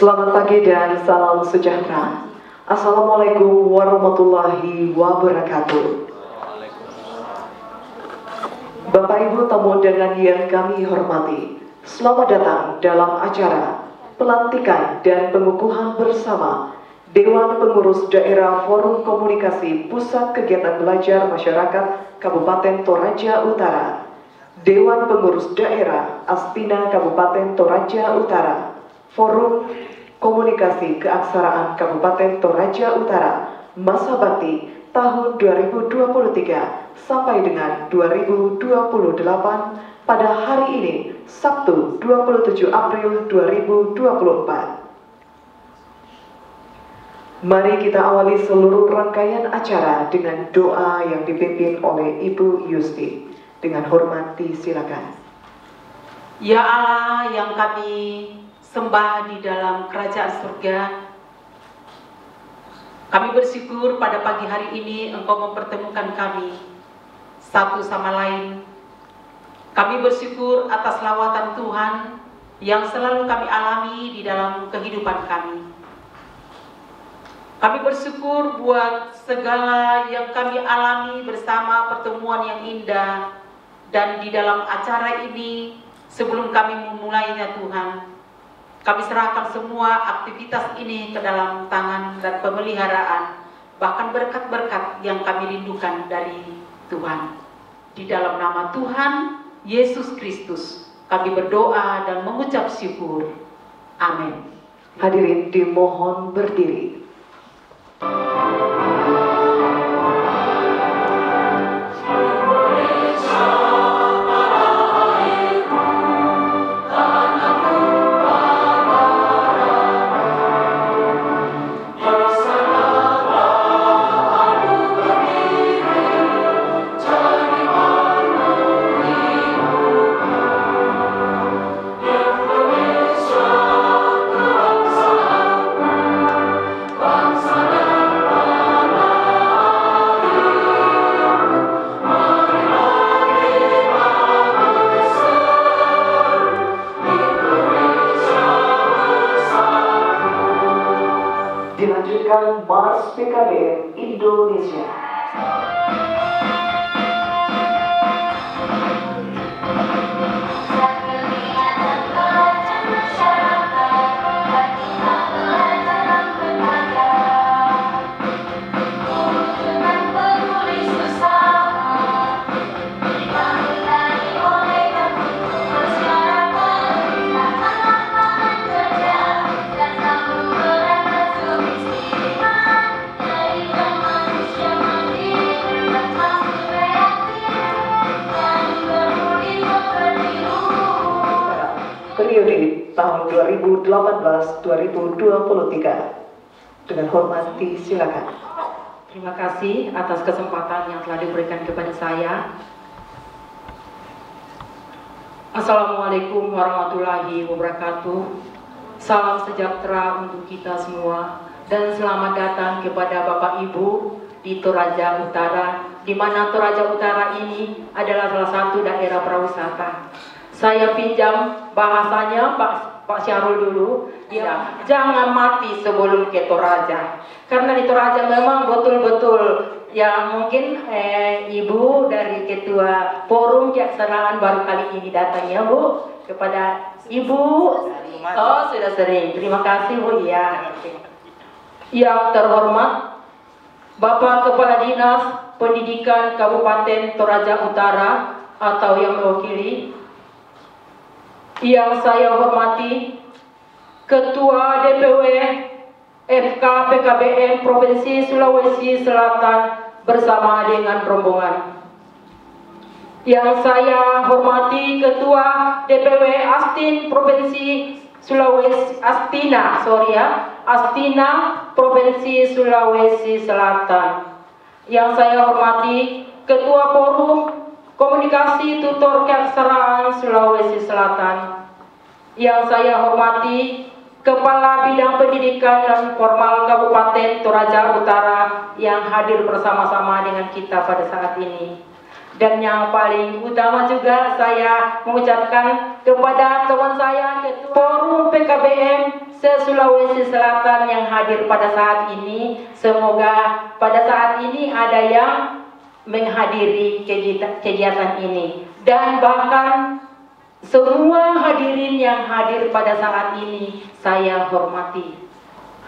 Selamat pagi dan salam sejahtera. Assalamualaikum warahmatullahi wabarakatuh. Bapak Ibu tamu undangan yang kami hormati, selamat datang dalam acara pelantikan dan pengukuhan bersama Dewan Pengurus Daerah Forum Komunikasi Pusat Kegiatan Belajar Masyarakat Kabupaten Toraja Utara, Dewan Pengurus Daerah Astina Kabupaten Toraja Utara, Forum Komunikasi Keaksaraan Kabupaten Toraja Utara, masa bakti tahun 2023 sampai dengan 2028 pada hari ini, Sabtu 27 April 2024. Mari kita awali seluruh rangkaian acara dengan doa yang dipimpin oleh Ibu Yusti. Dengan hormat disilakan. Ya Allah yang kami sembah di dalam kerajaan surga, kami bersyukur pada pagi hari ini Engkau mempertemukan kami satu sama lain. Kami bersyukur atas lawatan Tuhan yang selalu kami alami di dalam kehidupan kami. Kami bersyukur buat segala yang kami alami bersama pertemuan yang indah. Dan di dalam acara ini, sebelum kami memulainya Tuhan, kami serahkan semua aktivitas ini ke dalam tangan dan pemeliharaan, bahkan berkat-berkat yang kami rindukan dari Tuhan. Di dalam nama Tuhan Yesus Kristus, kami berdoa dan mengucap syukur. Amin. Hadirin dimohon berdiri. Dilanjutkan Mars PKBM Indonesia. Periode tahun 2018-2023. Dengan hormat disilakan. Terima kasih atas kesempatan yang telah diberikan kepada saya. Assalamualaikum warahmatullahi wabarakatuh. Salam sejahtera untuk kita semua dan selamat datang kepada Bapak Ibu di Toraja Utara, di mana Toraja Utara ini adalah salah satu daerah pariwisata. Saya pinjam bahasanya Pak Syahrul dulu, ya, jangan mati sebelum ke Toraja. Karena di Toraja memang betul-betul ya, mungkin Ibu dari Ketua Forum Keaksaraan baru kali ini datang ya Bu, kepada Ibu. Oh, sudah sering. Terima kasih Bu ya. Yang terhormat Bapak Kepala Dinas Pendidikan Kabupaten Toraja Utara atau yang mewakili, yang saya hormati Ketua DPW FK PKBM Provinsi Sulawesi Selatan bersama dengan rombongan. Yang saya hormati Ketua DPW Astin Provinsi Sulawesi Astina Provinsi Sulawesi Selatan. Yang saya hormati Ketua Forum Komunikasi Tutor Keaksaraan Sulawesi Selatan. Yang saya hormati Kepala Bidang Pendidikan dan Formal Kabupaten Toraja Utara yang hadir bersama-sama dengan kita pada saat ini. Dan yang paling utama juga saya mengucapkan kepada teman saya Ketua Forum PKBM se-Sulawesi Selatan yang hadir pada saat ini. Semoga pada saat ini ada yang menghadiri kegiatan ini, dan bahkan semua hadirin yang hadir pada saat ini saya hormati.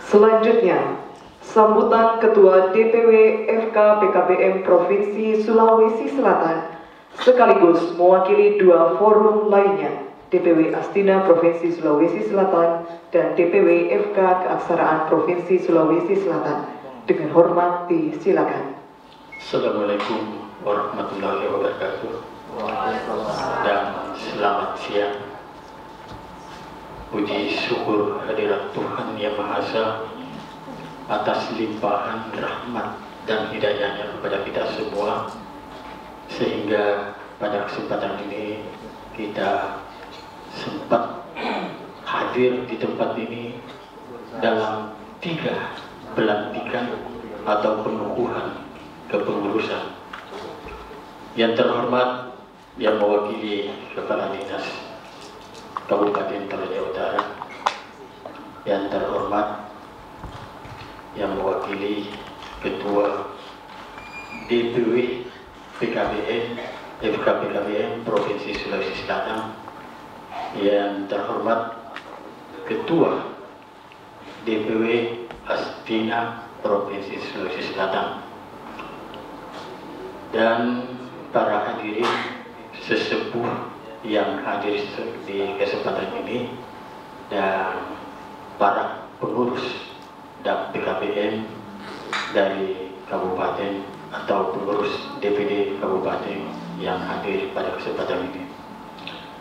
Selanjutnya, sambutan Ketua DPW FK PKBM Provinsi Sulawesi Selatan sekaligus mewakili dua forum lainnya, DPW Astina Provinsi Sulawesi Selatan dan DPW FK Keaksaraan Provinsi Sulawesi Selatan. Dengan hormat disilakan. Assalamualaikum warahmatullahi wabarakatuh. Dan selamat siang. Puji syukur hadirat Tuhan Yang Maha Esa atas limpahan rahmat dan hidayahnya kepada kita semua, sehingga pada kesempatan ini kita sempat hadir di tempat ini dalam 3 pelantikan atau pengukuhan kepengurusan. Yang terhormat yang mewakili Kepala Dinas Kabupaten Toraja Utara, yang terhormat yang mewakili Ketua DPW PKBM FK PKBM Provinsi Sulawesi Selatan, yang terhormat Ketua DPW Astina Provinsi Sulawesi Selatan, dan para hadirin sesepuh yang hadir di kesempatan ini, dan para pengurus dan PKBM dari kabupaten atau pengurus DPD kabupaten yang hadir pada kesempatan ini.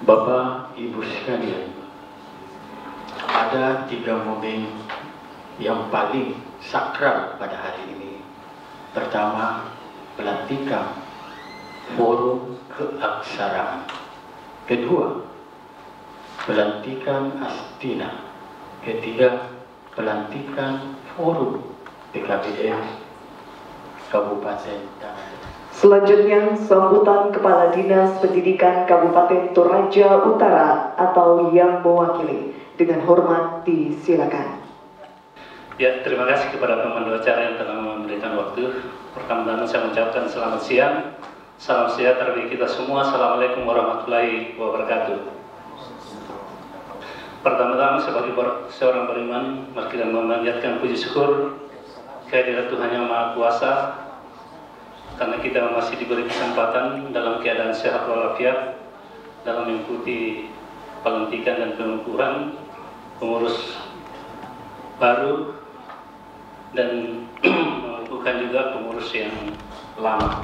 Bapak Ibu sekalian, ada 3 momen yang paling sakral pada hari ini. Pertama, pelantikan Forum Keaksaraan. Kedua, pelantikan Astina. Ketiga, pelantikan Forum PKBM Kabupaten Toraja. Selanjutnya, sambutan Kepala Dinas Pendidikan Kabupaten Toraja Utara atau yang mewakili. Dengan hormat disilakan. Ya, terima kasih kepada pemandu acara yang telah memberikan waktu. Pertama-tama saya mengucapkan selamat siang. Salam sejahtera bagi kita semua. Assalamualaikum warahmatullahi wabarakatuh. Pertama-tama sebagai seorang beriman, mari kita memanjatkan puji syukur kehadirat Tuhan Yang Maha Kuasa, karena kita masih diberi kesempatan dalam keadaan sehat walafiat dalam mengikuti pelantikan dan pengukuhan pengurus baru dan mengukuhkan juga pengurus yang lama.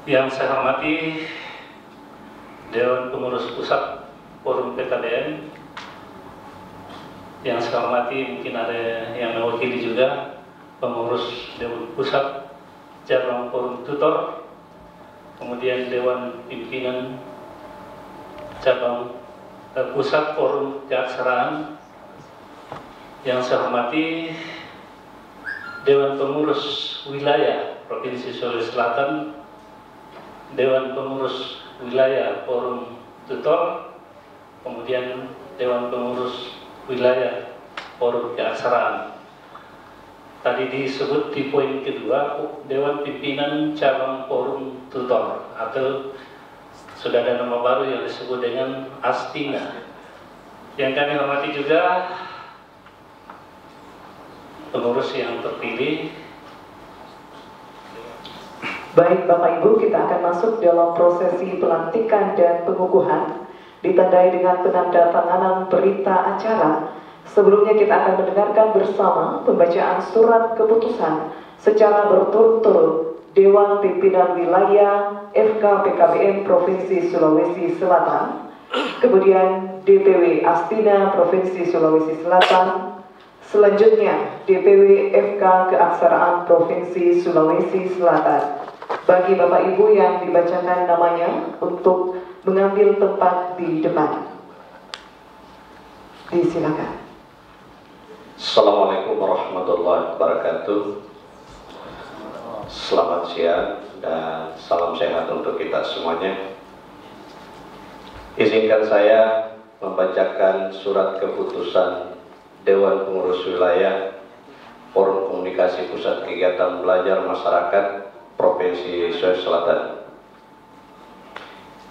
Yang saya hormati Dewan Pengurus Pusat Forum PKBM, yang saya hormati mungkin ada yang mewakili juga pengurus Dewan Pusat Cabang Forum Tutor, kemudian Dewan Pimpinan Cabang Pusat Forum Keaksaraan. Yang saya hormati Dewan Pengurus Wilayah Provinsi Sulawesi Selatan, Dewan Pengurus Wilayah Forum Tutor, kemudian Dewan Pengurus Wilayah Forum Keaksaraan. Tadi disebut di poin kedua, Dewan Pimpinan Cabang Forum Tutor, atau sudah ada nama baru yang disebut dengan Astina. Yang kami hormati juga pengurus yang terpilih. Baik Bapak Ibu, kita akan masuk dalam prosesi pelantikan dan pengukuhan, ditandai dengan penandatanganan berita acara. Sebelumnya kita akan mendengarkan bersama pembacaan surat keputusan secara berturut-turut Dewan Pimpinan Wilayah FK PKBM Provinsi Sulawesi Selatan, kemudian DPW Astina Provinsi Sulawesi Selatan, selanjutnya DPW FK Keaksaraan Provinsi Sulawesi Selatan. Bagi Bapak Ibu yang dibacakan namanya untuk mengambil tempat di depan, disilakan. Assalamualaikum warahmatullahi wabarakatuh. Selamat siang dan salam sehat untuk kita semuanya. Izinkan saya membacakan surat keputusan Dewan Pengurus Wilayah Forum Komunikasi Pusat Kegiatan Belajar Masyarakat Provinsi Sulawesi Selatan.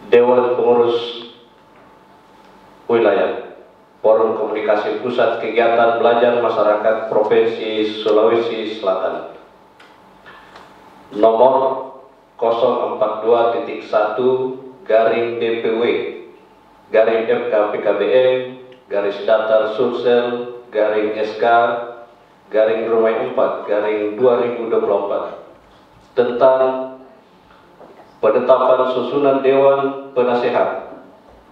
Dewan Pengurus Wilayah Forum Komunikasi Pusat Kegiatan Belajar Masyarakat Provinsi Sulawesi Selatan. Nomor 042-1-DPW-FKPKBM-SK-Rumai 4-2024 tentang penetapan susunan Dewan Penasehat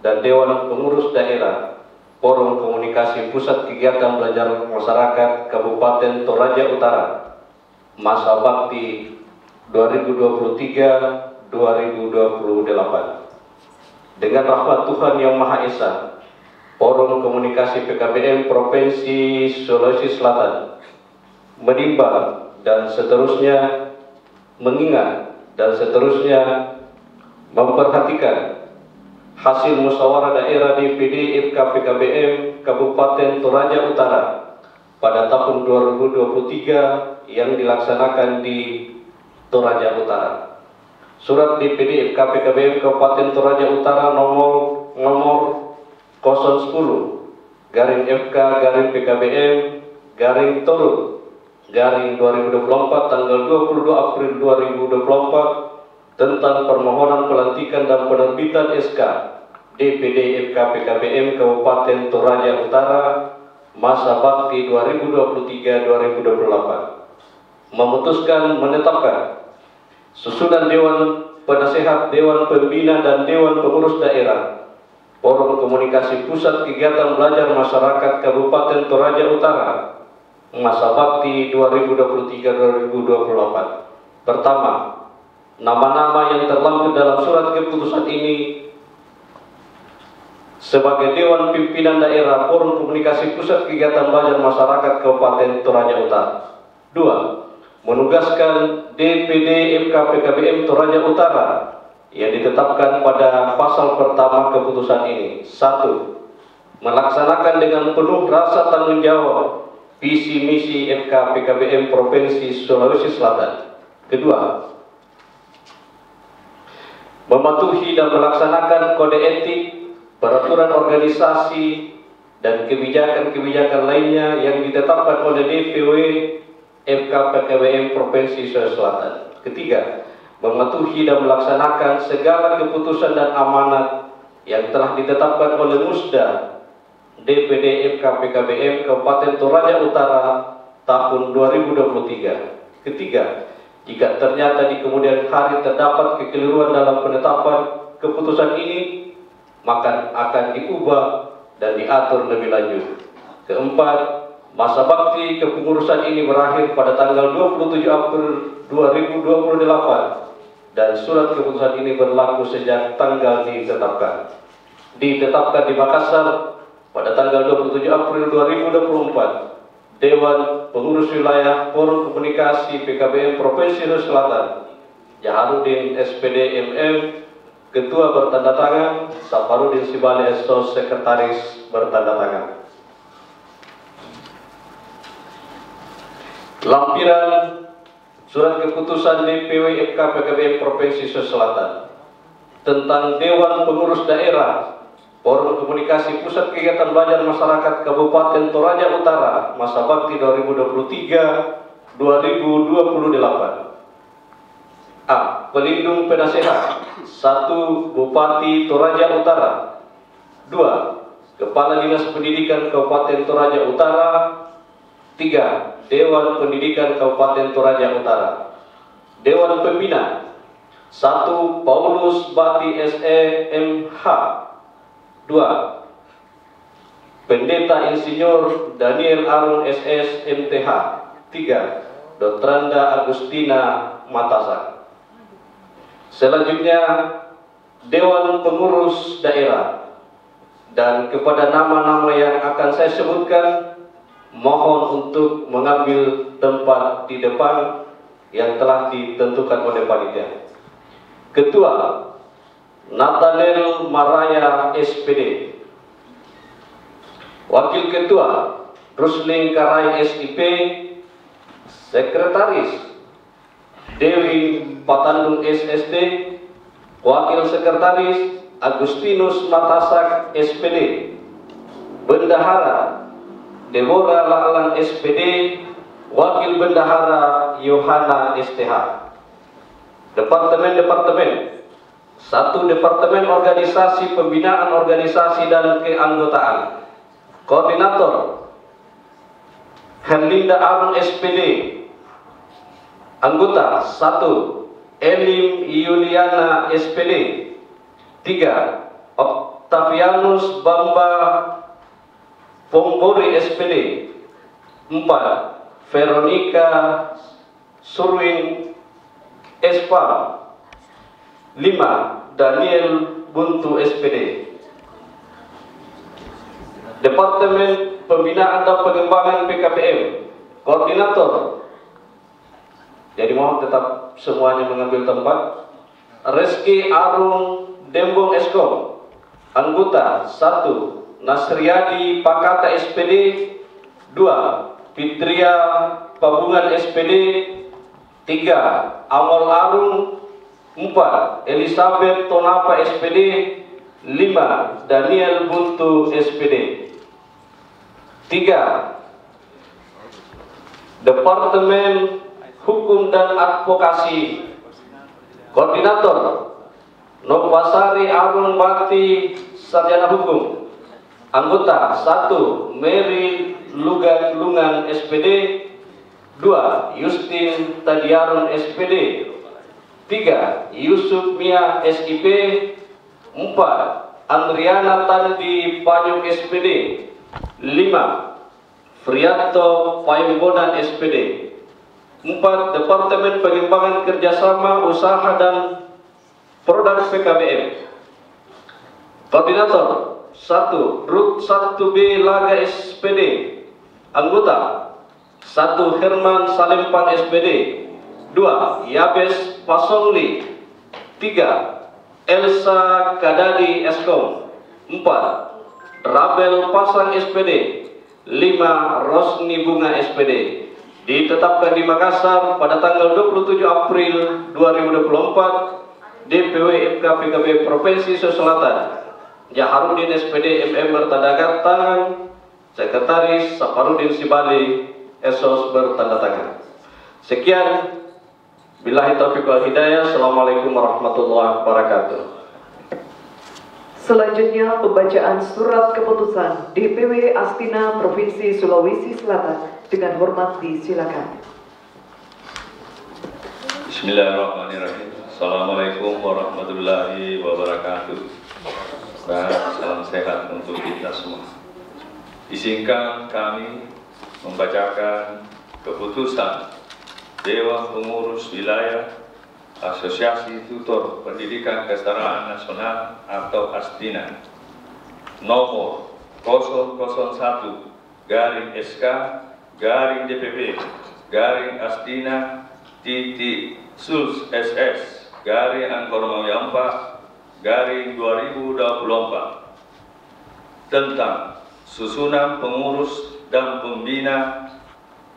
dan Dewan Pengurus Daerah Forum Komunikasi Pusat Kegiatan Belajar Masyarakat Kabupaten Toraja Utara masa bakti 2023-2028. Dengan rahmat Tuhan Yang Maha Esa, Forum Komunikasi PKBM Provinsi Sulawesi Selatan menimbang dan seterusnya mengingat dan seterusnya memperhatikan hasil musyawarah daerah DPD FKPKBM Kabupaten Toraja Utara pada tahun 2023 yang dilaksanakan di Toraja Utara. Surat DPD FKPKBM Kabupaten Toraja Utara nomor 010-FK-PKBM-Toru-2024 tanggal 22 April 2024 tentang permohonan pelantikan dan penerbitan SK DPD FKPKBM Kabupaten Toraja Utara masa bakti 2023-2028. Memutuskan menetapkan susunan Dewan Penasehat, Dewan Pembina, dan Dewan Pengurus Daerah Forum Komunikasi Pusat Kegiatan Belajar Masyarakat Kabupaten Toraja Utara masa bakti 2023-2028. Pertama, nama-nama yang terlampir dalam surat keputusan ini sebagai Dewan Pimpinan Daerah Forum Komunikasi Pusat Kegiatan Belajar Masyarakat Kabupaten Toraja Utara. 2. Menugaskan DPD FKPKBM Toraja Utara yang ditetapkan pada pasal pertama keputusan ini. 1. Melaksanakan dengan penuh rasa tanggung jawab visi misi FKPKBM Provinsi Sulawesi Selatan. Kedua, mematuhi dan melaksanakan kode etik, peraturan organisasi, dan kebijakan-kebijakan lainnya yang ditetapkan oleh DPW FKPKBM Provinsi Sulawesi Selatan. Ketiga, mematuhi dan melaksanakan segala keputusan dan amanat yang telah ditetapkan oleh Musda DPD FKPKBM Kabupaten Toraja Utara tahun 2023. Ketiga, jika ternyata di kemudian hari terdapat kekeliruan dalam penetapan keputusan ini, maka akan diubah dan diatur lebih lanjut. Keempat, masa bakti kepengurusan ini berakhir pada tanggal 27 April 2028 dan surat keputusan ini berlaku sejak tanggal ditetapkan. Ditetapkan di Makassar pada tanggal 27 April 2024, Dewan Pengurus Wilayah Forum Komunikasi PKBM Provinsi Sulawesi Selatan, Jaharudin SPD MM, Ketua bertanda tangan, Safarudin Sibale SO Sekretaris bertanda tangan. Lampiran surat keputusan DPW FKPKBM Provinsi Sulawesi Selatan tentang Dewan Pengurus Daerah Forum Komunikasi Pusat Kegiatan Belajar Masyarakat Kabupaten Toraja Utara masa bakti 2023-2028. A. Pelindung Penasehat. 1. Bupati Toraja Utara. 2. Kepala Dinas Pendidikan Kabupaten Toraja Utara. 3. Dewan Pendidikan Kabupaten Toraja Utara. Dewan Pembina. 1. Paulus Bati SE MH. 2. Pendeta Insinyur Daniel Arun SS MTH. 3. Dotranda Agustina Matasak. Selanjutnya Dewan Pengurus Daerah, dan kepada nama-nama yang akan saya sebutkan mohon untuk mengambil tempat di depan yang telah ditentukan oleh panitia. Ketua Nathaniel Maraya SPD. Wakil Ketua Rusling Karai SIP. Sekretaris Dewi Patandung SSD. Wakil Sekretaris Agustinus Matasak SPD. Bendahara Deborah Laalan SPD. Wakil Bendahara Yohana STH. Departemen-departemen. 1. Departemen Organisasi Pembinaan Organisasi dan Keanggotaan. Koordinator Herlinda Arun SPD. Anggota 1. Elim Yuliana SPD. 3. Octavianus Bamba Pongbori SPD. 4. Veronica Surwin Espam. 5. Daniel Buntu SPD. Departemen Pembinaan dan Pengembangan PKPM. Koordinator, jadi mohon tetap semuanya mengambil tempat. Reski Arung Dembong Eskom. Anggota 1. Nasriadi Pakata SPD. 2. Fitria Pabungan SPD. 3. Amol Arung. 4. Elizabeth Tonapa SPD. 5. Daniel Buntu SPD. 3. Departemen Hukum dan Advokasi. Koordinator Nopasari Arun Bakti Sarjana Hukum. Anggota 1. Mary Lungan SPD. 2. Justin Tadiarun SPD. 3. Yusuf Mia SIP. 4. Andriana Tandi Payung SPD. 5. Frianto Payungbonan SPD. 4. Departemen Pengembangan Kerjasama Usaha dan Produk PKBM. Koordinator 1. Rut 1B Laga SPD. Anggota 1. Herman Salempan SPD. 2. Yabes Pasongli. 3. Elsa Kadadi Eskom. 4. Rabel Pasang SPD. 5. Rosni Bunga SPD. Ditetapkan di Makassar pada tanggal 27 April 2024. DPW FK PKB Provinsi Sulawesi Selatan. Jaharudin SPD MM bertanda tangan. Sekretaris Saparudin Sibali Esos bertanda tangan. Sekian. Billahi taufiq wal hidayah. Assalamualaikum warahmatullahi wabarakatuh. Selanjutnya pembacaan surat keputusan DPW Astina Provinsi Sulawesi Selatan. Dengan hormat disilakan. Bismillahirrahmanirrahim. Assalamualaikum warahmatullahi wabarakatuh. Dan salam sehat untuk kita semua. Izinkan kami membacakan keputusan Dewan Pengurus Wilayah Asosiasi Tutor Pendidikan Kesetaraan Nasional atau ASTINA nomor 001-SK-DPP-Sus-SS-4-2024 tentang susunan pengurus dan pembina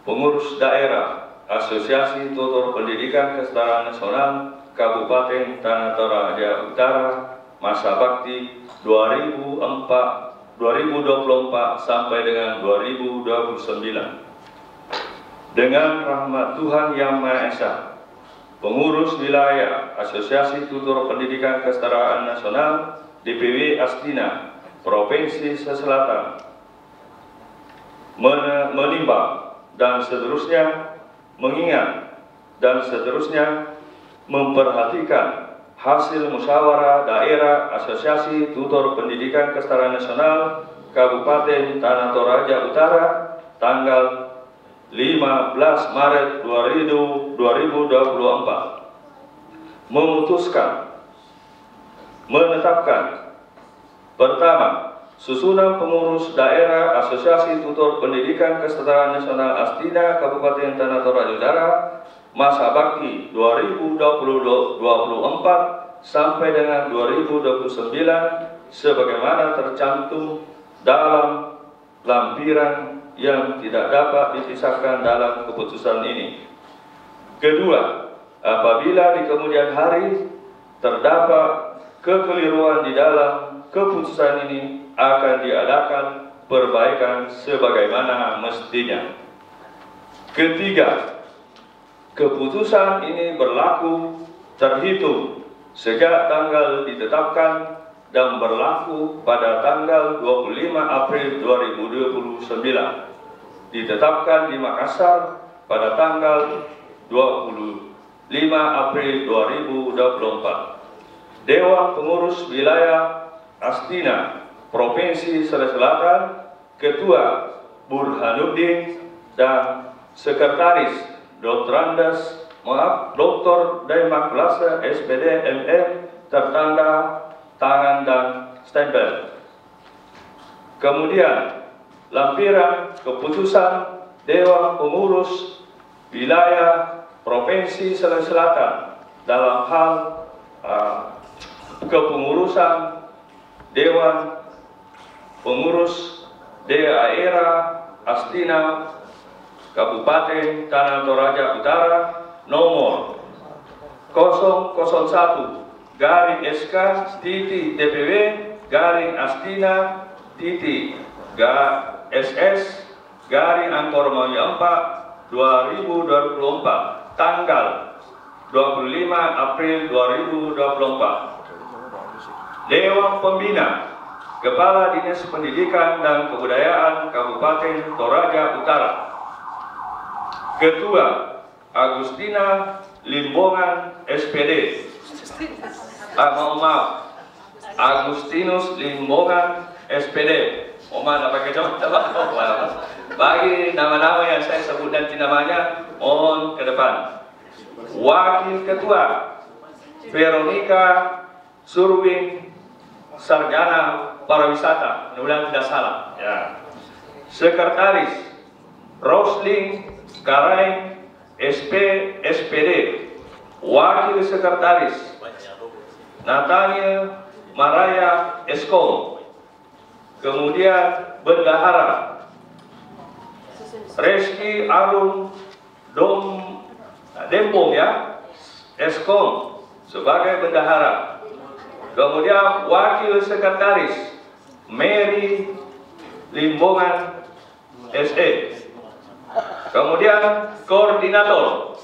pengurus daerah Asosiasi Tutor Pendidikan Kesetaraan Nasional Kabupaten Tanah Toraja Utara masa bakti 2024 sampai dengan 2029. Dengan rahmat Tuhan Yang Maha Esa, pengurus wilayah Asosiasi Tutor Pendidikan Kesetaraan Nasional DPW Astina Provinsi Selatan menimbang dan seterusnya mengingat dan seterusnya memperhatikan hasil musyawarah daerah Asosiasi Tutor Pendidikan Kesetaraan Nasional Kabupaten Tanah Toraja Utara tanggal 15 Maret 2024 memutuskan menetapkan pertama, susunan pengurus daerah Asosiasi Tutor Pendidikan Kesetaraan Nasional Astina Kabupaten Tanah Toraja Utara masa bakti 2024 sampai dengan 2029 sebagaimana tercantum dalam lampiran yang tidak dapat dipisahkan dalam keputusan ini. Kedua, apabila di kemudian hari terdapat kekeliruan di dalam keputusan ini, akan diadakan perbaikan sebagaimana mestinya. Ketiga, keputusan ini berlaku terhitung sejak tanggal ditetapkan dan berlaku pada tanggal 25 April 2029. Ditetapkan di Makassar pada tanggal 25 April 2024. Dewan Pengurus Wilayah Astina Provinsi Sulawesi Selatan, Ketua Burhanuddin dan Sekretaris Dr. Daimaklasa SPD MM tertanda tangan dan stempel. Kemudian lampiran keputusan Dewan Pengurus Wilayah Provinsi Sulawesi Selatan dalam hal kepengurusan Dewan Pengurus Daerah Astina Kabupaten Tanah Toraja Utara nomor 001-SK-DPW-SS-Angkor 2024 tanggal 25 April 2024. Dewan Pembina Kepala Dinas Pendidikan dan Kebudayaan Kabupaten Toraja Utara. Ketua Agustina Limbongan SPD. Agustinus Limbongan SPD. Mohon pakai coba. Bagi nama-nama yang saya sebut nanti namanya, mohon ke depan. Wakil Ketua Veronica Surwin Sarjana Pariwisata, mudah-mudahan tidak salah. Ya. Sekretaris Rosling Karain SPD. Wakil Sekretaris Nathaniel Maraya Eskom. Kemudian Bendahara Reski Arun Dempong ya, Eskom sebagai bendahara. Kemudian Wakil Sekretaris Mary Limbongan SE. Kemudian Koordinator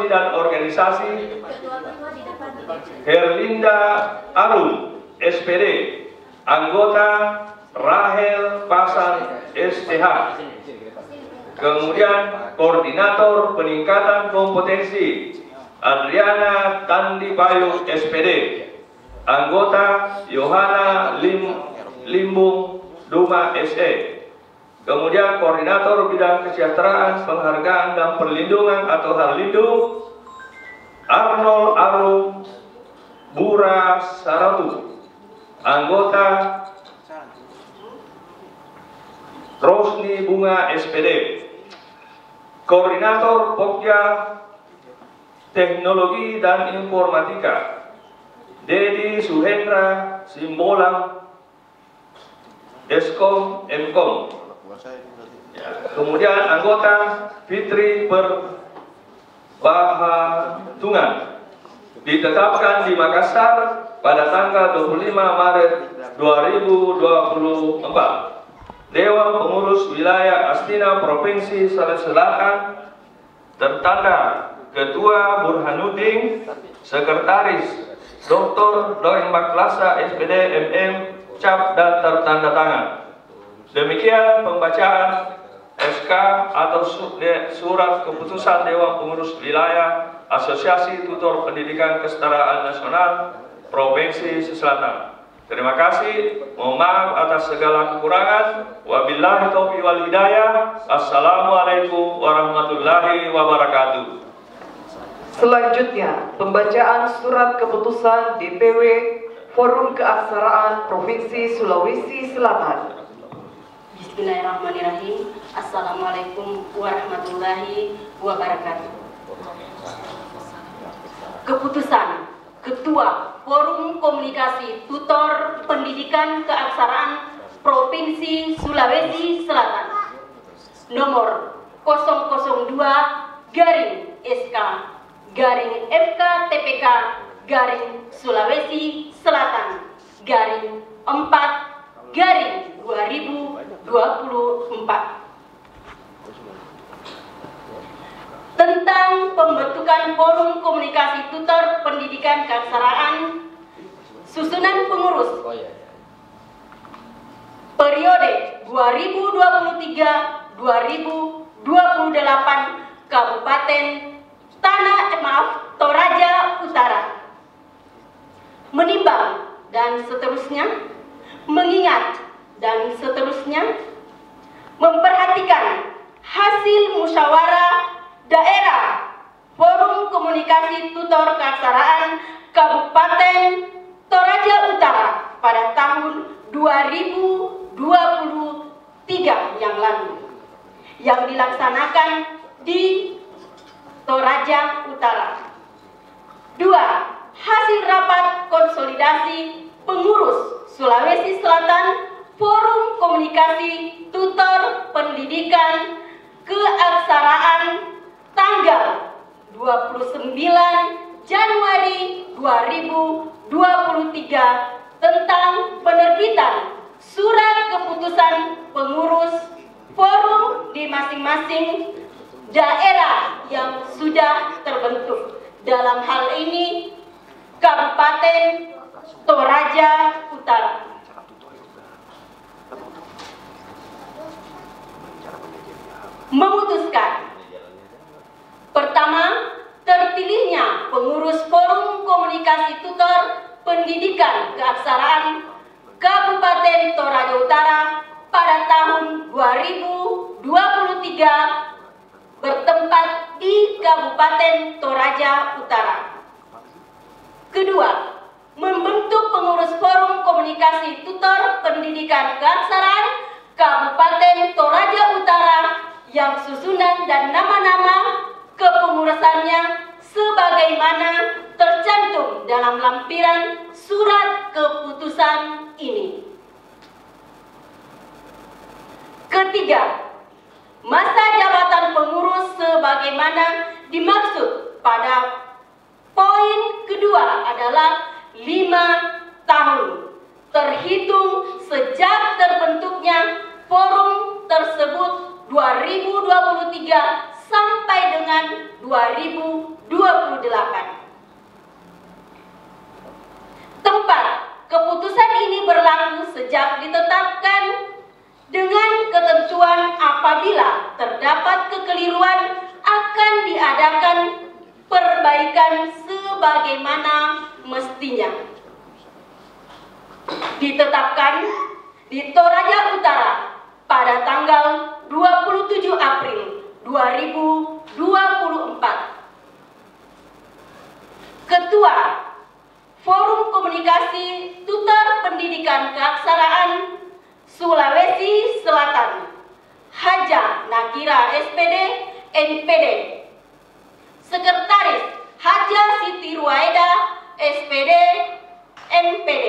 Bidang Organisasi Herlinda Arun SPD. Anggota Rahel Pasan STH. Kemudian Koordinator Peningkatan Kompetensi Adriana Tandi Bayu SPD. Anggota Yohana Limbung Duma SE. Kemudian Koordinator Bidang Kesejahteraan, Penghargaan dan Perlindungan atau Harlindo Arnold Arum Bura Saratu. Anggota Rosni Bunga SPD. Koordinator Pokja Teknologi dan Informatika Dedi Suhendra Simbolang Eskom Mkom. Kemudian anggota Fitri Perbahatungan ditetapkan di Makassar pada tanggal 25 Maret 2024. Dewan Pengurus Wilayah Astina Provinsi Sulawesi Selatan tertanda Ketua Burhanuddin, Sekretaris Dr. Daimaklasa SPD MM, cap dan tertanda tangan. Demikian pembacaan SK atau Surat Keputusan Dewan Pengurus Wilayah Asosiasi Tutor Pendidikan Kesetaraan Nasional Provinsi Selatan. Terima kasih, mohon maaf atas segala kekurangan. Wabillahi taufiq wal hidayah. Assalamualaikum warahmatullahi wabarakatuh. Selanjutnya, pembacaan surat keputusan DPW Forum Keaksaraan Provinsi Sulawesi Selatan. Bismillahirrahmanirrahim. Assalamualaikum warahmatullahi wabarakatuh. Keputusan Ketua Forum Komunikasi Tutor Pendidikan Keaksaraan Provinsi Sulawesi Selatan nomor 002-SK-FK-TPK-Sulawesi Selatan _4-2024 tentang pembentukan Forum Komunikasi Tutor Pendidikan Keaksaraan. Susunan pengurus periode 2023-2028 Kabupaten Toraja Utara. Menimbang dan seterusnya, mengingat dan seterusnya, memperhatikan hasil musyawarah daerah Forum Komunikasi Tutor Keaksaraan Kabupaten Toraja Utara pada tahun 2023 yang lalu yang dilaksanakan di Toraja Utara. 2. Hasil rapat konsolidasi pengurus Sulawesi Selatan Forum Komunikasi Tutor Pendidikan Keaksaraan tanggal 29 Januari 2023 tentang penerbitan surat keputusan pengurus forum di masing-masing daerah yang sudah terbentuk. Dalam hal ini Kabupaten Toraja Utara. Memutuskan pertama, terpilihnya pengurus Forum Komunikasi Tutor Pendidikan Keaksaraan Kabupaten Toraja Utara pada tahun 2023 bertempat di Kabupaten Toraja Utara. Kedua, membentuk pengurus Forum Komunikasi Tutor Pendidikan Keaksaraan Kabupaten Toraja Utara yang susunan dan nama-nama kepengurusannya sebagaimana tercantum dalam lampiran surat keputusan ini. Ketiga, masa jabatan pengurus sebagaimana dimaksud pada poin kedua adalah 5 tahun terhitung sejak terbentuknya forum tersebut 2023 sampai dengan 2028. Tempat keputusan ini berlaku sejak ditetapkan dengan ketentuan apabila terdapat kekeliruan akan diadakan perbaikan sebagaimana mestinya. Ditetapkan di Toraja Utara pada tanggal 27 April 2024. Ketua Forum Komunikasi Tutor Pendidikan Keaksaraan Sulawesi Selatan Haja Nakira SPD NPD. Sekretaris Haja Siti Ruwaida SPD NPD.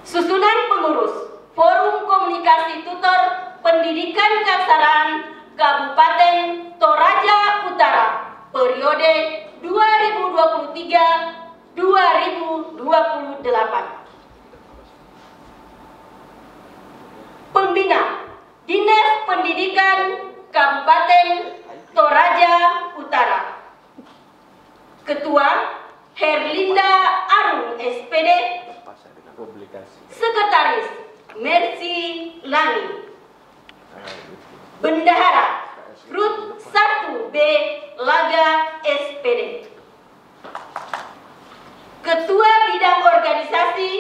Susunan pengurus Forum Komunikasi Tutor Pendidikan Keaksaraan Kabupaten Toraja Utara periode 2023-2028. Pembina Dinas Pendidikan Kabupaten Toraja Utara. Ketua Herlinda Arung SPD. Sekretaris Mercy Lani. Bendahara Ruth 1B Laga SPD. Ketua Bidang Organisasi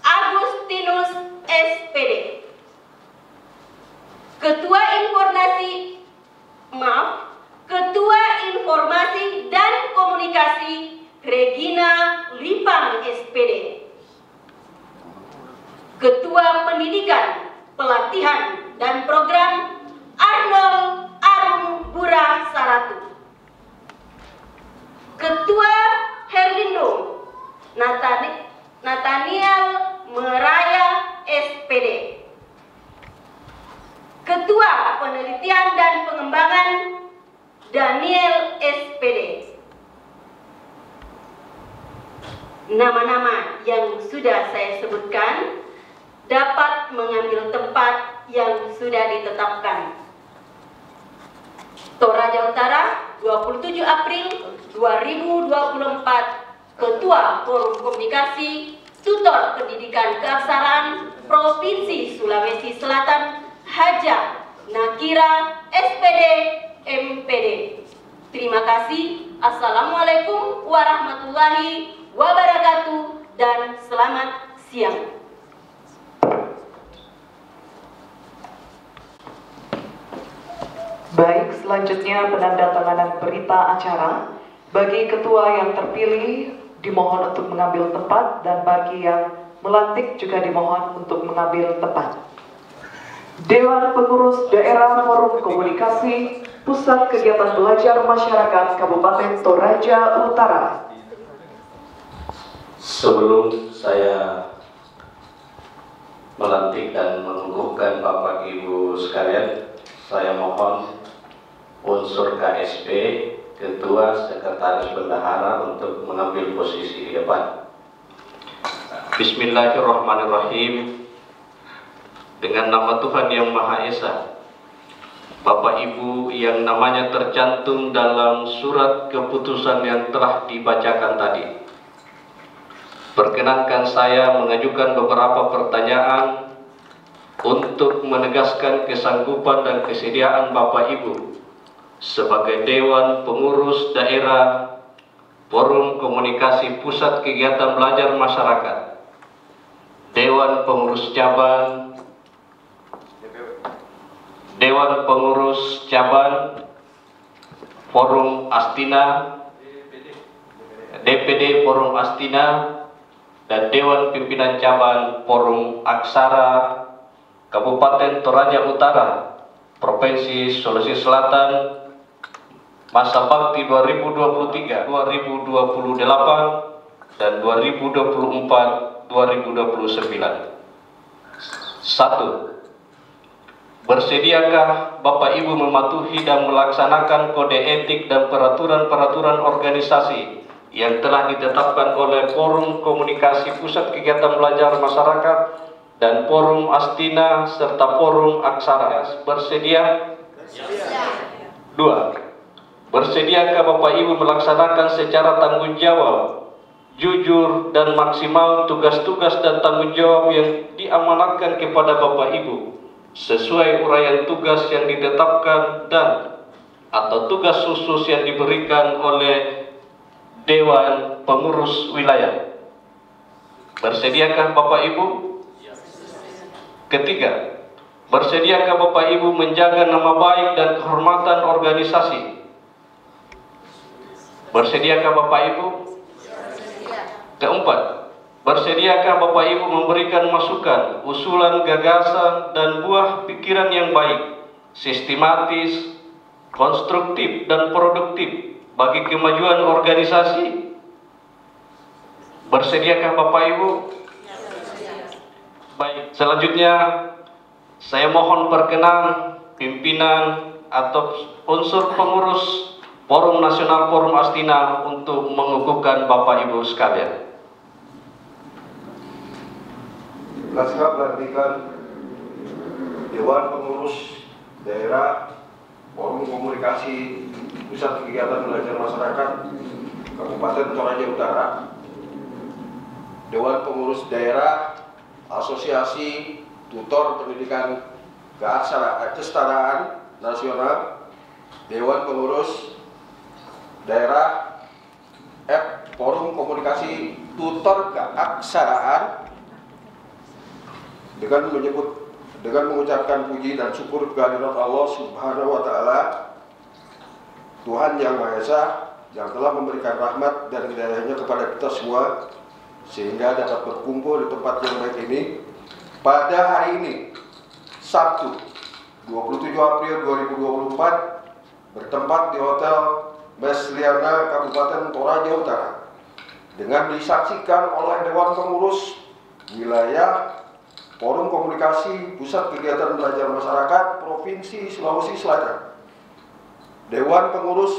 Agustinus SPD. Ketua Informasi dan Komunikasi Regina Lipang SPD. Ketua Pendidikan, Pelatihan dan Program Arnold Arum Bura Saratu. Ketua Herlindo Nathaniel Meraya SPD. Ketua Penelitian dan Pengembangan Daniel SPD. Nama-nama yang sudah saya sebutkan dapat mengambil tempat yang sudah ditetapkan. Toraja Utara, 27 April 2024, Ketua Forum Komunikasi Tutor Pendidikan Keaksaraan Provinsi Sulawesi Selatan, Haja Nakira SPD MPD. Terima kasih. Assalamualaikum warahmatullahi wabarakatuh dan selamat siang. Baik, selanjutnya penandatanganan berita acara. Bagi ketua yang terpilih dimohon untuk mengambil tempat, dan bagi yang melantik juga dimohon untuk mengambil tempat. Dewan Pengurus Daerah Forum Komunikasi Pusat Kegiatan Belajar Masyarakat Kabupaten Toraja Utara. Sebelum saya melantik dan mengukuhkan Bapak Ibu sekalian, saya mohon unsur KSP, Ketua, Sekretaris Bendahara untuk mengambil posisi di depan. Bismillahirrahmanirrahim. Dengan nama Tuhan Yang Maha Esa, Bapak Ibu yang namanya tercantum dalam surat keputusan yang telah dibacakan tadi, perkenankan saya mengajukan beberapa pertanyaan untuk menegaskan kesanggupan dan kesediaan Bapak Ibu sebagai Dewan Pengurus Daerah Forum Komunikasi Pusat Kegiatan Belajar Masyarakat, Dewan Pengurus Cabang, Dewan Pengurus Cabang Forum Astina, DPD Forum Astina, dan Dewan Pimpinan Cabang Forum Aksara Kabupaten Toraja Utara, Provinsi Sulawesi Selatan, masa bakti 2023, 2028, dan 2024-2029. 1. Bersediakah Bapak Ibu mematuhi dan melaksanakan kode etik dan peraturan-peraturan organisasi yang telah ditetapkan oleh Forum Komunikasi Pusat Kegiatan Belajar Masyarakat dan Forum Astina serta Forum Aksara? Bersedia? 2. Bersediakah Bapak Ibu melaksanakan secara tanggung jawab, jujur, dan maksimal tugas-tugas dan tanggung jawab yang diamanatkan kepada Bapak Ibu sesuai uraian tugas yang ditetapkan dan atau tugas khusus yang diberikan oleh Dewan Pengurus Wilayah? Bersediakah Bapak Ibu? Ketiga, bersediakah Bapak Ibu menjaga nama baik dan kehormatan organisasi? Bersediakah Bapak Ibu? Keempat, bersediakah Bapak Ibu memberikan masukan, usulan, gagasan, dan buah pikiran yang baik, sistematis, konstruktif, dan produktif bagi kemajuan organisasi? Bersediakah Bapak Ibu? Baik, selanjutnya saya mohon perkenan pimpinan atau unsur pengurus Forum Nasional Forum Astina untuk mengukuhkan Bapak Ibu sekalian. Naskah pelantikan Dewan Pengurus Daerah Forum Komunikasi Pusat Kegiatan Belajar Masyarakat Kabupaten Toraja Utara, Dewan Pengurus Daerah Asosiasi Tutor Pendidikan Keaksaraan Nasional, Dewan Pengurus Daerah Forum Komunikasi Tutor Keaksaraan, dengan mengucapkan puji dan syukur kehadirat Allah Subhanahu wa Ta'ala, Tuhan Yang Maha Esa, yang telah memberikan rahmat dan hidayahnya kepada kita semua sehingga dapat berkumpul di tempat yang baik ini pada hari ini, Sabtu 27 April 2024, bertempat di Hotel Mesliana Kabupaten Toraja Utara dengan disaksikan oleh Dewan Pengurus Wilayah Forum Komunikasi Pusat Kegiatan Belajar Masyarakat Provinsi Sulawesi Selatan, Dewan Pengurus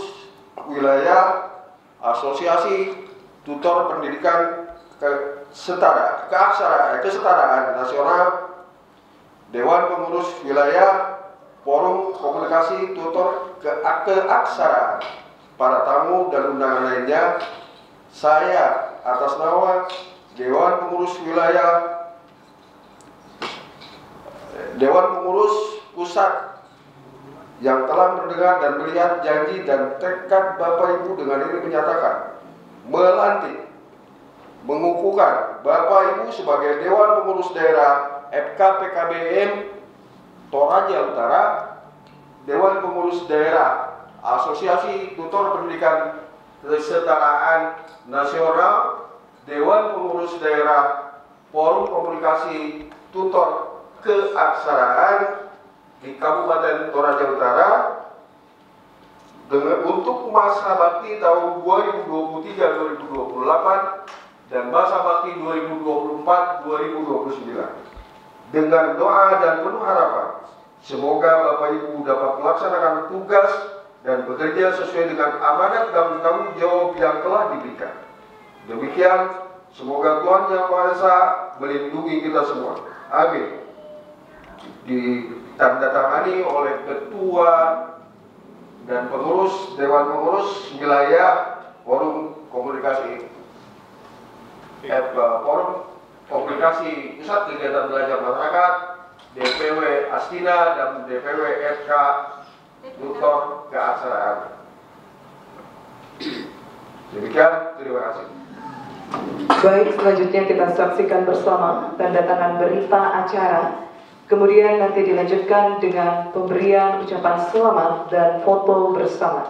Wilayah Asosiasi Tutor Pendidikan Kesetaraan Nasional, Dewan Pengurus Wilayah Forum Komunikasi Tutor Keaksaraan, para tamu dan undangan lainnya, saya atas nama Dewan Pengurus Pusat yang telah mendengar dan melihat janji dan tekad Bapak Ibu dengan ini menyatakan melantik, mengukuhkan Bapak Ibu sebagai Dewan Pengurus Daerah FKPKBM Toraja Utara, Dewan Pengurus Daerah Asosiasi Tutor Pendidikan Kesetaraan Nasional, Dewan Pengurus Daerah Forum Komunikasi Tutor Keaksaraan di Kabupaten Toraja Utara untuk masa bakti tahun 2023-2028 dan masa bakti 2024-2029. Dengan doa dan penuh harapan, semoga Bapak Ibu dapat melaksanakan tugas dan bekerja sesuai dengan amanat dan tanggung jawab yang telah diberikan. Demikian, semoga Tuhan Yang Maha Esa melindungi kita semua. Amin. Ditandatangani oleh Ketua dan Pengurus Dewan Pengurus Wilayah Forum Komunikasi Pusat Kegiatan Belajar Masyarakat, DPW Astina dan DPW FK Tutor Keaksaraan. Demikian, terima kasih. Baik, selanjutnya kita saksikan bersama tanda tangan berita acara. Kemudian nanti dilanjutkan dengan pemberian ucapan selamat dan foto bersama.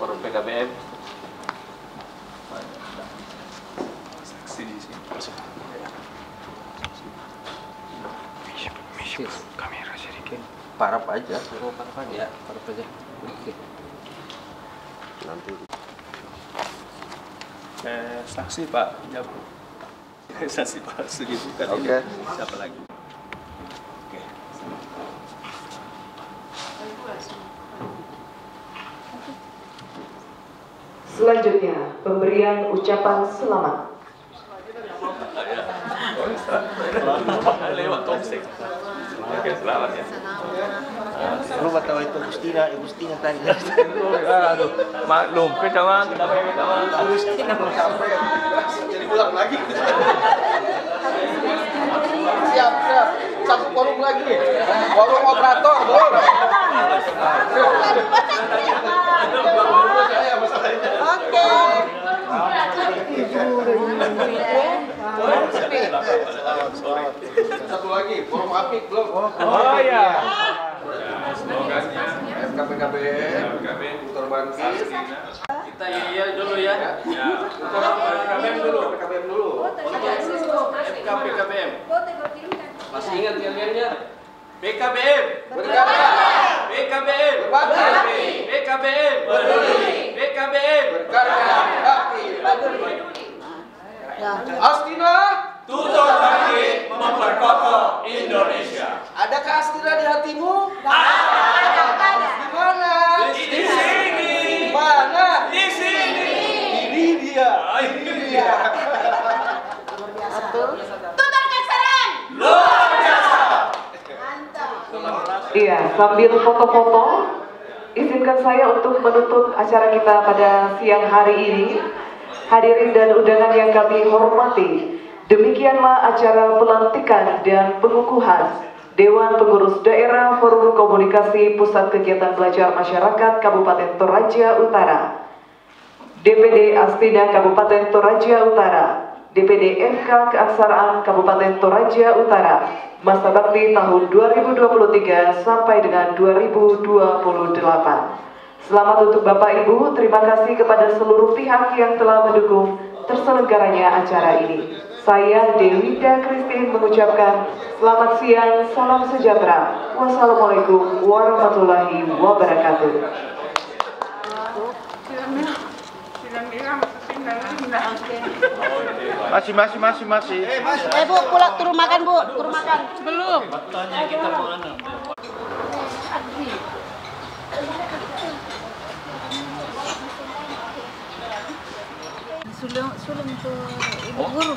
Forum PKBM. Kamera sedikit. Parap aja. Parap aja. Parap aja. Oke. Nanti. Saksi Pak. Ya. Saksi Pak. Segitu kan. Oke. Siapa lagi? Selanjutnya, pemberian ucapan selamat. Lewat topsek. Oke, selamat ya. Lu tahu itu Agustina tadi. Aduh, maklum, kecaman, Agustina mau sampai. Jadi pulang lagi. Siap. Satu forum lagi. Forum operator, bro. Oke. Satu lagi, forum apik belum? Oh iya. FKPKBM, Tutor Bangkit. Kita iya dulu ya. PKBM dulu. FKPKBM. Masih ingat kaliannya? PKBM. PKBM. PKBM. PKBM. Astina Tutor Bangkit memperkokoh Indonesia. Adakah Astina di hatimu? Ada. Di mana? Di sini. Mana? Di sini. Ini dia. Tutor Keaksaraan. Luar biasa. Iya, sambil foto-foto, izinkan saya untuk menutup acara kita pada siang hari ini. Hadirin dan undangan yang kami hormati, demikianlah acara pelantikan dan pengukuhan Dewan Pengurus Daerah Forum Komunikasi Pusat Kegiatan Belajar Masyarakat Kabupaten Toraja Utara, DPD Astina Kabupaten Toraja Utara, DPD FK Keaksaraan Kabupaten Toraja Utara, masa bakti tahun 2023 sampai dengan 2028. Selamat untuk Bapak Ibu, terima kasih kepada seluruh pihak yang telah mendukung terselenggaranya acara ini. Saya Dewida Christine mengucapkan selamat siang, salam sejahtera. Wassalamualaikum warahmatullahi wabarakatuh. Masih. Bu, pulang turun makan, Bu. Turun makan. Belum. Sulung ke ibu guru.